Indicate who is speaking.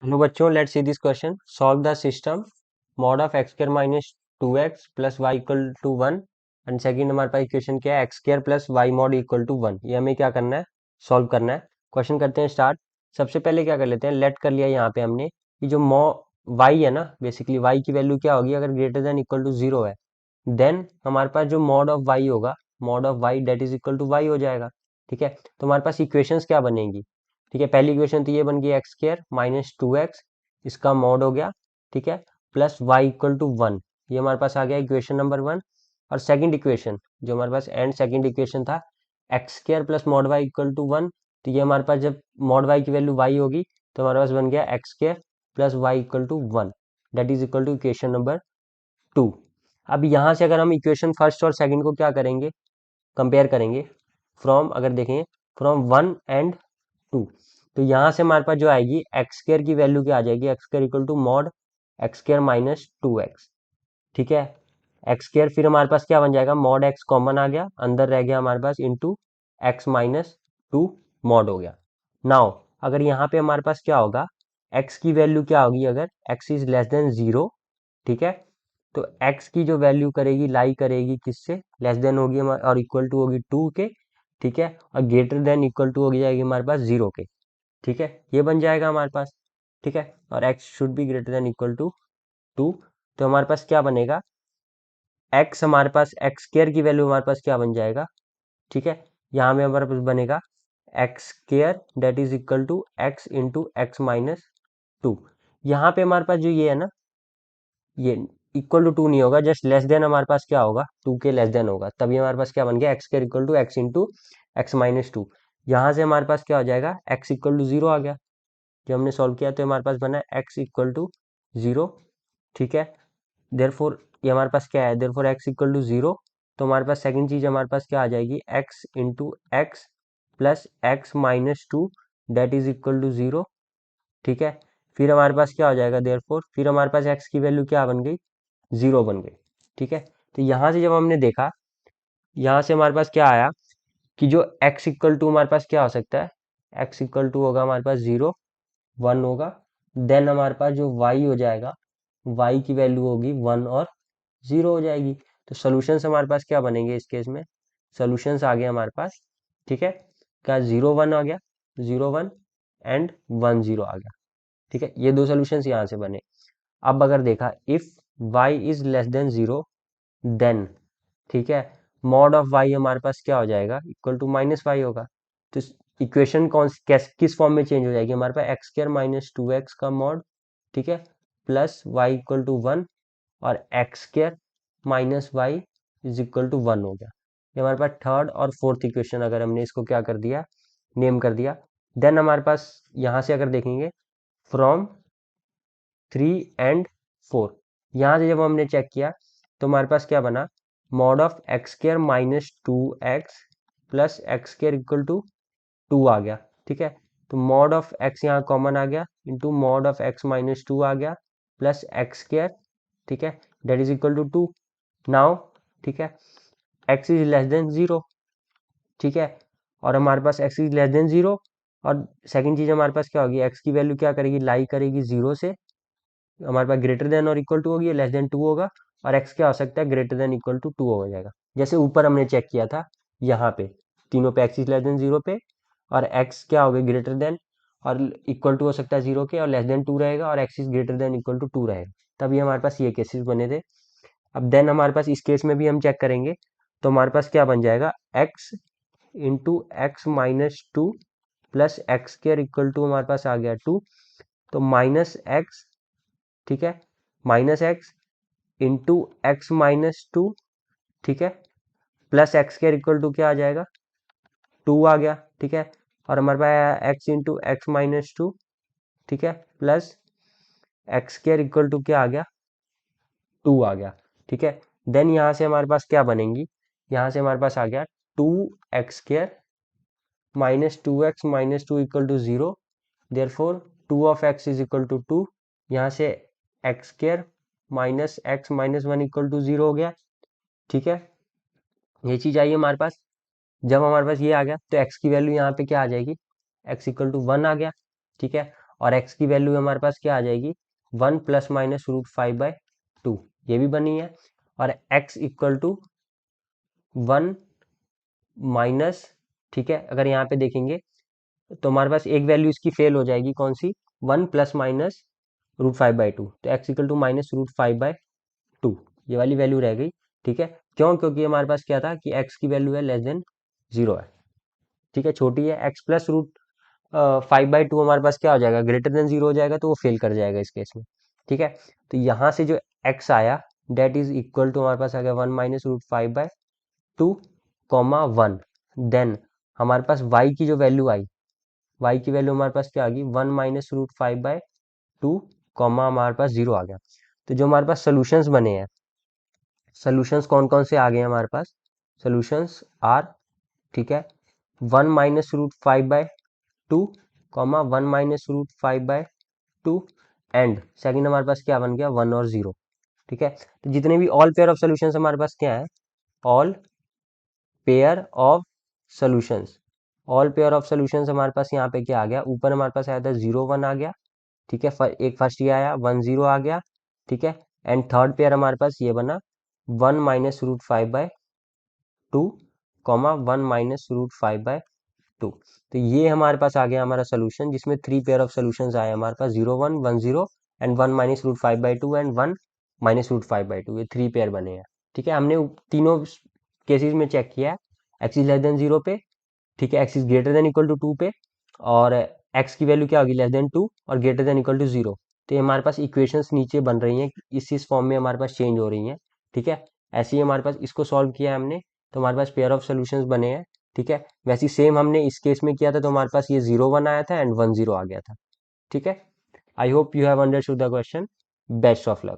Speaker 1: Hello बच्चों, let's see this question. Solve the system mod of x square minus 2x plus y equal to 1 and second हमारे पास equation क्या है, x square plus y mod equal to 1। ये हमें क्या करना है, सॉल्व करना है। क्वेश्चन करते हैं स्टार्ट। सबसे पहले क्या कर लेते हैं, लेट कर लिया यहाँ पे हमने कि जो वाई है ना, बेसिकली वाई की वैल्यू क्या होगी, अगर ग्रेटर देन इक्वल टू 0 है देन हमारे पास जो मॉड ऑफ वाई होगा, mod of y that is equal to y हो जाएगा। ठीक है, तो हमारे पास इक्वेशंस क्या बनेगी। ठीक है, पहली इक्वेशन तो ये बन गई एक्स स्क्र माइनस 2x, इसका मॉड हो गया। ठीक है, प्लस वाई इक्वल टू 1, ये हमारे पास आ गया इक्वेशन नंबर 1। और सेकंड इक्वेशन जो हमारे पास एंड सेकंड इक्वेशन था, x square plus mod y equal to 1, तो ये हमारे पास जब मॉड वाई की वैल्यू वाई होगी तो हमारे पास बन गया x square plus y equal to 1, that is equal to equation number 2। अब यहाँ से अगर हम इक्वेशन फर्स्ट और सेकंड को क्या करेंगे, कंपेयर करेंगे फ्रॉम, अगर देखें फ्रॉम 1 एंड 2, तो यहाँ से हमारे पास जो आएगी एक्स स्क्र की वैल्यू क्या आ जाएगी, x square equal to mod x square minus 2x। ठीक है, एक्स स्क्र फिर हमारे पास क्या बन जाएगा, मॉड एक्स कॉमन आ गया, अंदर रह गया हमारे पास इंटू एक्स माइनस 2 मॉड हो गया। नाउ अगर यहाँ पे हमारे पास क्या होगा, एक्स की वैल्यू क्या होगी, अगर एक्स इज लेस देन 0, ठीक है, तो x की जो वैल्यू करेगी, लाई करेगी किससे, लेस देन होगी और इक्वल टू होगी 2 के। ठीक है, और ग्रेटर देन इक्वल टू हो जाएगी हमारे पास 0 के। ठीक है, ये बन जाएगा हमारे पास। ठीक है, और x should be greater than equal to 2, तो हमारे पास क्या बनेगा, x हमारे पास एक्स स्क्र की वैल्यू हमारे पास क्या बन जाएगा। ठीक है, यहाँ में हमारे पास बनेगा x square that is equal to x into x minus 2। यहाँ पे हमारे पास जो ये है ना, ये इक्वल टू 2 नहीं होगा, जस्ट लेस देन हमारे पास क्या होगा, 2 के लेस देन होगा, तभी हमारे पास क्या बन गया, x square equal to x into x minus 2। यहाँ से हमारे पास क्या हो जाएगा, एक्स इक्वल टू 0 आ गया। जब हमने सॉल्व किया तो हमारे पास बना एक्स इक्वल टू 0। ठीक है, देयरफॉर ये हमारे पास क्या है, देयरफॉर एक्स इक्वल टू 0, तो हमारे पास सेकंड चीज हमारे पास क्या आ जाएगी, x into x plus x minus 2 that is equal to 0। ठीक है, फिर हमारे पास क्या हो जाएगा, देयरफॉर फिर हमारे पास एक्स की वैल्यू क्या बन गई, 0 बन गई। ठीक है, तो यहाँ से जब हमने देखा, यहाँ से हमारे पास क्या आया कि जो x इक्वल टू हमारे पास क्या हो सकता है, x इक्वल टू होगा हमारे पास 0 1 होगा, देन हमारे पास जो y हो जाएगा, y की वैल्यू होगी 1 और 0 हो जाएगी। तो सॉल्यूशंस हमारे पास क्या बनेंगे इस केस में, सॉल्यूशंस आ गए हमारे पास। ठीक है, क्या 0 1 आ गया, 0 1 एंड 1 0 आ गया। ठीक है, ये दो सॉल्यूशंस यहाँ से बने। अब अगर देखा, if y is less than 0 then, ठीक है, मॉड ऑफ वाई हमारे पास क्या हो जाएगा, इक्वल टू माइनस वाई होगा। तो इक्वेशन कौन किस फॉर्म में चेंज हो जाएगी, हमारे पास एक्स स्क्र माइनस 2x का मॉड, ठीक है, प्लस वाई इक्वल टू 1, और x square minus y is equal to 1 हो गया। ये हमारे पास थर्ड और फोर्थ इक्वेशन, अगर हमने इसको क्या कर दिया, नेम कर दिया, देन हमारे पास यहाँ से अगर देखेंगे फ्रॉम 3 एंड 4, यहाँ से जब हमने चेक किया तो हमारे पास क्या बना, mod of x square minus 2x plus x square equal to 2 आ गया। ठीक है, तो मॉड ऑफ एक्स यहाँ कॉमन आ गया into mod of x minus 2 आ गया प्लस एक्स स्क्र। ठीक है, that is equal to 2 now. ठीक है, एक्स इज लेस देन 0। ठीक है, और हमारे पास एक्स इज लेस देन 0, और सेकंड चीज हमारे पास क्या होगी, एक्स की वैल्यू क्या करेगी, लाई करेगी 0 से, हमारे पास ग्रेटर देन और इक्वल टू होगी, लेस देन 2 होगा, और x क्या हो सकता है, ग्रेटर देन इक्वल टू 2 हो जाएगा। जैसे ऊपर हमने चेक किया था, यहाँ पे तीनों पे x इज लेस देन 0 पे, और x क्या हो गया, ग्रेटर देन और इक्वल टू हो सकता है 0 के, और लेस देन 2 रहेगा, और x is greater than equal to 2 रहेगा। तभी हमारे पास ये केसेस बने थे। अब देन हमारे पास इस केस में भी हम चेक करेंगे, तो हमारे पास क्या बन जाएगा, x into x minus 2 plus x square equal to हमारे पास आ गया 2, तो माइनस एक्स, ठीक है, minus x into x minus 2, ठीक है, प्लस एक्स के इक्वल टू क्या आ जाएगा, 2 आ गया। ठीक है, और हमारे पास एक्स इंटू एक्स माइनस 2, ठीक है, प्लस एक्स के इक्वल टू क्या आ गया, 2 आ गया। ठीक है, देन यहाँ से हमारे पास क्या बनेंगी, यहाँ से हमारे पास आ गया 2x² minus 2x minus 2 equal to 0, therefore 2 of x is equal to 2, यहाँ से x² minus x minus 1 equal to 0 हो गया। ठीक है, ये चीज आई हमारे पास। जब हमारे पास ये आ गया तो x की वैल्यू यहाँ पे क्या आ जाएगी, x इक्वल टू 1 आ गया। ठीक है, और x की वैल्यू हमारे पास क्या आ जाएगी 1 प्लस माइनस रूट 5/2, ये भी बनी है। और x इक्वल टू 1 माइनस, ठीक है, अगर यहाँ पे देखेंगे तो हमारे पास एक वैल्यू इसकी फेल हो जाएगी, कौन सी, 1 प्लस माइनस रूट 5/2, तो x equal to minus root 5/2, ये वाली वैल्यू रह गई। ठीक है, क्यों, क्योंकि हमारे पास क्या था कि x की वैल्यू है लेस देन 0 है, ठीक है, छोटी है। x प्लस रूट 5/2 हमारे पास क्या हो जाएगा, ग्रेटर देन 0 हो जाएगा, तो वो फेल कर जाएगा इस केस में। ठीक है, तो यहाँ से जो x आया डेट इज इक्वल टू हमारे पास आ गया 1 माइनस रूट 5/2 कॉमा 1। देन हमारे पास y की जो वैल्यू आई, y की वैल्यू हमारे पास क्या आ गई 1 माइनस रूट 5/2 कॉमा हमारे पास 0 आ गया। तो जो हमारे पास सोल्यूशंस बने हैं, सोल्यूशंस कौन कौन से आ गए हैं हमारे पास, सोल्यूशंस आर, ठीक है, 1 minus root 5/2 comma 1 minus root 5/2 and second हमारे पास क्या बन गया 1 और 0। ठीक है, तो जितने भी ऑल पेयर ऑफ सोल्यूशंस हमारे पास क्या है, all pair of solutions, all pair of solutions हमारे पास यहाँ पे क्या आ गया, ऊपर हमारे पास आया था 0 1 आ गया, ठीक है, एक फर्स्ट ये आया 1 0 आ गया, ठीक है, एंड थर्ड पेयर हमारे पास ये बना 1 minus root 5/2 comma 1 minus root 5/2। तो ये हमारे पास आ गया हमारा सोल्यूशन, जिसमें 3 पेयर ऑफ सोल्यूशंस आए हमारे पास, 0 1 1 0 and 1 minus root 5/2 and 1 minus root 5/2, ये 3 पेयर बने हैं। ठीक है, हमने तीनों केसेस में चेक किया है, एक्स इज लेस देन 0 पे, ठीक है, x is greater than equal to 2 पे, और एक्स की वैल्यू क्या होगी लेस देन 2 और ग्रेटर देन इक्वल टू 0। तो ये हमारे पास इक्वेशंस नीचे बन रही हैं, इस फॉर्म में हमारे पास चेंज हो रही हैं। ठीक है, ऐसे ही हमारे पास इसको सॉल्व किया है हमने, तो हमारे पास पेयर ऑफ सोल्यूशंस बने हैं। ठीक है, वैसे ही सेम हमने इस केस में किया था, तो हमारे पास ये 0 1 आया था एंड 1 0 आ गया था। ठीक है, I hope you have understood the question. Best of luck.